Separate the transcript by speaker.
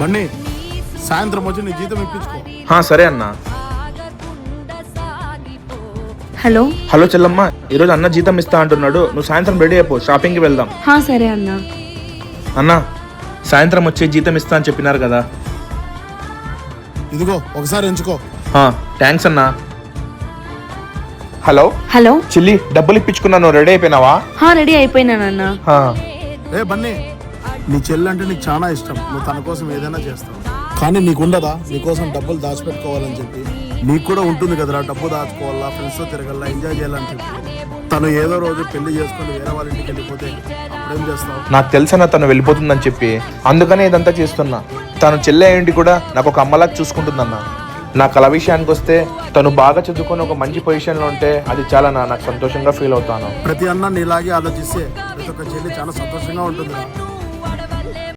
Speaker 1: బన్నీ సాయంత్రం వచ్చి నీ జీతం ఇప్పించుకో.
Speaker 2: సరే అన్న.
Speaker 3: హలో
Speaker 2: హలో చెల్లమ్మ, ఈరోజు అన్న జీతం ఇస్తా అంటున్నాడు, నువ్వు సాయంత్రం రెడీ అయిపో, షాపింగ్కి వెళ్దాం.
Speaker 3: సరే అన్న.
Speaker 2: అన్న సాయంత్రం వచ్చే జీతం ఇస్తా అని చెప్పినారు కదా.
Speaker 1: ఇదిగో ఒకసారి ఎంచుకో.
Speaker 2: థ్యాంక్స్ అన్న. హలో
Speaker 3: హలో
Speaker 2: చిల్లి, డబ్బులు ఇప్పించుకున్నాను, రెడీ అయిపోయినావా?
Speaker 3: రెడీ అయిపోయినానన్న.
Speaker 1: ఏ బన్నీ, నీ చెల్లి అంటే నీకు చాలా ఇష్టం, నువ్వు తన కోసం ఏదైనా చేస్తావు. కానీ నీకుండదా నీకోసం డబ్బులు దాచిపెట్టుకోవాలని చెప్పి? నీకు కూడా ఉంటుంది కదరా, డబ్బు దాచుకోవాలా, ఫ్రెండ్స్తో తిరగల్లా, ఎంజాయ్ చేయాలని చెప్పి. తను ఏదో రోజు పెళ్లి చేసుకుని వేరే వాళ్ళ ఇంటికి వెళ్ళిపోతే అప్పుడేం చేస్తావు?
Speaker 2: నాకు తెలుసన్నా తను వెళ్ళిపోతుందని చెప్పి, అందుకనే ఇదంతా చేస్తున్నా. తను చెల్లె ఏంటి కూడా నాకు ఒక అమ్మలాగా చూసుకుంటుందన్న. నా కళ విషయానికి వస్తే తను బాగా చదువుకొని ఒక మంచి పొజిషన్లో ఉంటే అది చాలా నాకు సంతోషంగా ఫీల్ అవుతాను.
Speaker 1: ప్రతి అన్న నీలాగే ఆలోచిస్తే ప్రతి ఒక్క చెల్లి చాలా సంతోషంగా ఉంటుంది.